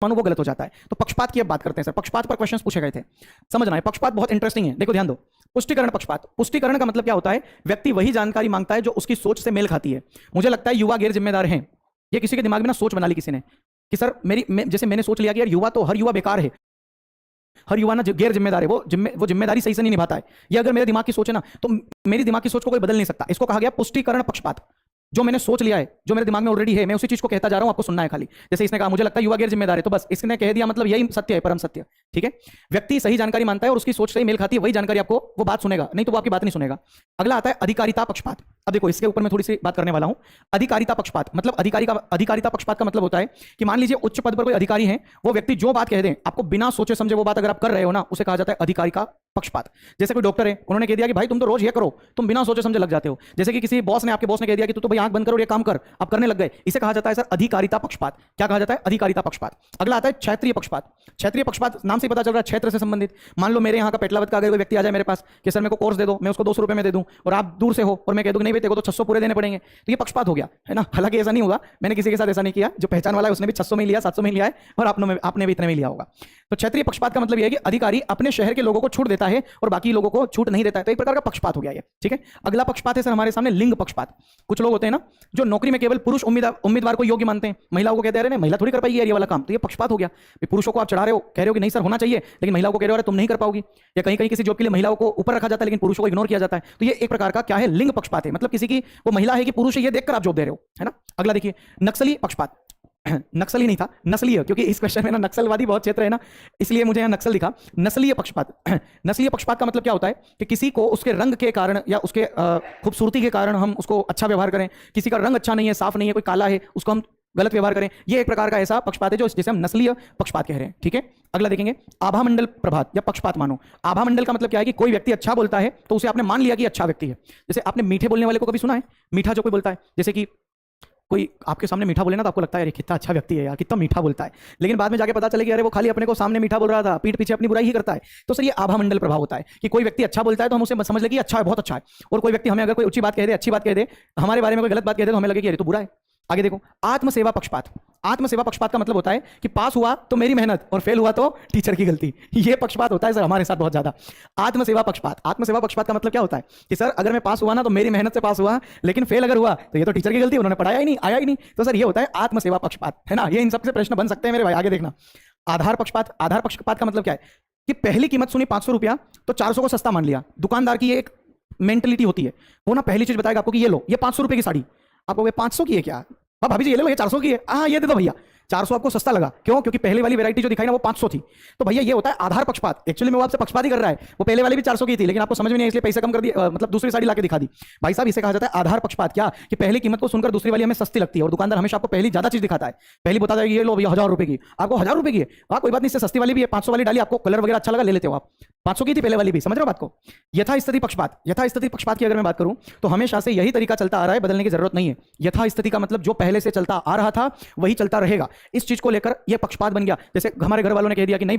मानूं वो गलत हो जाता है। तो पक्षपात की अब बात करते हैं सर। पक्षपात पर क्वेश्चंस पूछे गए थे, समझना है। पक्षपात बहुत इंटरेस्टिंग है, देखो ध्यान दो। पुष्टिकरण पक्षपात, पुष्टिकरण का मतलब क्या होता है? व्यक्ति वही जानकारी मांगता है जो उसकी सोच से मेल खाती है। मुझे लगता है युवा गैर जिम्मेदार हैं। ये किसी के दिमाग में ना सोच बना ली किसी ने कि सर जैसे मैंने सोच लिया कि यार युवा तो हर युवा बेकार है, हर युवा ना गैर जिम्मेदार है, वो जिम्मेदारी सही से नहीं निभाता है। ये अगर मेरे दिमाग की सोच है ना, तो मेरी दिमाग की सोच को कोई बदल नहीं सकता। इसको कहा गया पुष्टिकरण पक्षपात। जो मैंने सोच लिया है, जो मेरे दिमाग में ऑलरेडी है, मैं उसी चीज को कहता जा रहा हूं, आपको सुनना है खाली। जैसे इसने कहा मुझे लगता है युवा गैर जिम्मेदार है, तो बस इसने कह दिया, मतलब यही सत्य है, परम सत्य। ठीक है, व्यक्ति सही जानकारी मानता है और उसकी सोच से मेल खाती है, वही जानकारी आपको वो बात सुनेगा, नहीं तो वो आपकी बात नहीं सुनेगा। अगला आता है अधिकारिता पक्षपात। अब देखो इसके ऊपर मैं थोड़ी सी बात करने वाला हूं। अधिकारिता पक्षपात मतलब अधिकारिता पक्षपात का मतलब होता है कि मान लीजिए उच्च पद पर कोई अधिकारी है, वो व्यक्ति जो बात कह दें आपको बिना सोचे समझे वो बात अगर आप कर रहे हो ना, उसे कहा जाता है अधिकारी का पक्षपात। जैसे कोई डॉक्टर है, उन्होंने कह दिया कि भाई तुम तो रोज ये करो, तुम बिना सोचे समझे लग जाते हो। जैसे कि किसी बॉस ने, आपके बॉस ने कह दिया कि तू तो भाई आंख बंद करो, ये काम कर, आप करने लग गए, इसे कहा जाता है सर अधिकारिता पक्षपात। क्या कहा जाता है? अधिकारिता पक्षपात। अगला आता है क्षेत्रीय पक्षपात। क्षेत्रीय पक्षपात नाम से पता चल रहा है क्षेत्र से संबंधित। मान लो मेरे यहाँ का पेटलावत का अगर कोई व्यक्ति आ जाए मेरे पास कि सर मेरे को कोर्स दे दो, मैं उसको 200 रुपए में दे दूं, और आप दूर से हो और मैं कह दूं नहीं बेटे को तो 600 पूरे देने पड़ेंगे, तो ये पक्षपात हो गया है ना। हालांकि ऐसा नहीं होगा, मैंने किसी के साथ ऐसा नहीं किया। जो पहचान वाला है उसने भी 600 में लिया, 700 में लिया है, और आपने भी इतने में लिया होगा। तो क्षेत्रीय पक्षपात का मतलब यह है कि अधिकारी अपने शहर के लोगों को छूट देता है और बाकी लोगों को छूट नहीं देता है, तो एक प्रकार का पक्षपात हो गया ये। ठीक है, अगला पक्षपात है सर हमारे सामने लिंग पक्षपात। कुछ लोग होते हैं ना जो नौकरी में केवल पुरुष उम्मीदवार को योग्य मानते हैं, महिलाओं को कहते हैं महिला थोड़ी कर पाएगी ये वाला काम, तो ये पक्षपात हो गया। पुरुषों को आप चढ़ा रहे हो, कह रहे हो कि नहीं सर होना चाहिए, लेकिन महिलाओं को कह रहे हो तुम नहीं कर पाओगी। या कहीं कहीं किसी जॉब के लिए महिलाओं को ऊपर रखा जाता है लेकिन पुरुषों को इग्नोर किया जाता है, तो ये एक प्रकार का क्या है? लिंग पक्षपात है। मतलब किसी की वो महिला है कि पुरुष है ये देखकर आप जॉब दे रहे हो, है ना। अगला देखिए नक्सली पक्षपात। नक्सली नहीं था, नस्लीय, क्योंकि इस क्वेश्चन में ना नक्सलवादी बहुत क्षेत्र है ना, इसलिए मुझे यहाँ नक्सल दिखा। नस्लीय पक्षपात। नस्लीय पक्षपात का मतलब क्या होता है कि किसी को उसके रंग के कारण या उसके खूबसूरती के कारण हम उसको अच्छा व्यवहार करें। किसी का रंग अच्छा नहीं है, साफ नहीं है, कोई काला है, उसको हम गलत व्यवहार करें। ये एक प्रकार का ऐसा पक्षपात है जो जिसे हम नस्लीय पक्षपात कह रहे हैं। ठीक है, अगला देखेंगे आभा मंडल प्रभात या पक्षपात मानो। आभा मंडल का मतलब क्या है कि कोई व्यक्ति अच्छा बोलता है तो उसे आपने मान लिया कि अच्छा व्यक्ति है। जैसे आपने मीठे बोलने वाले को कभी सुना है? मीठा जो कोई बोलता है, जैसे कि कोई आपके सामने मीठा बोले ना तो आपको लगता है यार कितना अच्छा व्यक्ति है यार, कितना मीठा बोलता है, लेकिन बाद में जाके पता चले कि अरे वो खाली अपने को सामने मीठा बोल रहा था, पीठ पीछे अपनी बुराई ही करता है। तो सर ये आभा मंडल प्रभाव होता है कि कोई व्यक्ति अच्छा बोलता है तो हम उसे समझ ले कि अच्छा है, बहुत अच्छा है, और कोई व्यक्ति हमें अगर कोई अच्छी बात कह दे, अच्छी बात कह दे, हमारे बारे में कोई गलत बात कह दे तो हमें लगे कि अरे तो बुरा है। आगे देखो आत्मसेवा पक्षपात। आत्मसेवा पक्षपात का मतलब होता है कि पास हुआ तो मेरी मेहनत और फेल हुआ तो टीचर की गलती। ये पक्षपात होता है सर हमारे साथ बहुत ज्यादा। आत्मसेवा पक्षपात। आत्मसेवा पक्षपात का मतलब क्या होता है कि सर अगर मैं पास हुआ ना तो मेरी मेहनत से पास हुआ, लेकिन फेल अगर हुआ तो ये तो टीचर की गलती, उन्होंने पढ़ाया ही नहीं, आया ही नहीं। तो सर ये होता है आत्मसेवा पक्षपात, है ना। ये इन सबसे प्रश्न बन सकते हैं मेरे भाई, आगे देखना। आधार पक्षपात। आधार पक्षपात का मतलब क्या है कि पहली कीमत सुनी 500 रुपया तो 400 को सस्ता मान लिया। दुकानदार की एक मेंटलिटी होती है, वो ना पहली चीज बताएगा आपको कि ये लो, ये 500 रुपए की साड़ी, आपको 500 की है क्या? हाँ भाभी जी ये ले लो, ये 400 की है। हाँ ये दे दो भैया। 400 आपको सस्ता लगा, क्यों? क्योंकि पहले वाली वैरायटी जो दिखाई ना वो 500 थी। तो भैया ये होता है आधार पक्षपात। एक्चुअली में वो आपसे पक्षपात ही कर रहा है, वो पहले वाली भी 400 की थी लेकिन आपको समझ में नहीं, इसलिए पैसे कम कर दिए, मतलब दूसरी साड़ी लाके दिखा दी। भाई साहब इसे कहा जाता है आधार पक्षपात। क्या कि पहली कीमत को सुनकर दूसरी वाली हमें सस्ती लगती है और दुकानदार हमेशा आपको पहली ज्यादा चीज दिखाता है। पहली बताता है ये लो भैया 1000 रुपए की, आपको 1000 रुपए की है, हाँ कोई बात नहीं, इससे सस्ती वाली भी है, 500 वाली डाली, आपको कलर वगैरह अच्छा लगा, ले लेते हो आप। 500 की थी पहले वाली भी, समझ रहे हो बात को। यथास्थिति पक्षपात। यथास्थिति पक्षपात की अगर मैं बात करूं तो हमेशा से यही तरीका चलता आ रहा है, बदलने की जरूरत नहीं है। यथास्थिति का मतलब जो पहले से चलता आ रहा था वही चलता रहेगा। इस चीज को लेकर यह पक्षपात बन गया। जैसे हमारे घर वालों ने कह दिया कि नहीं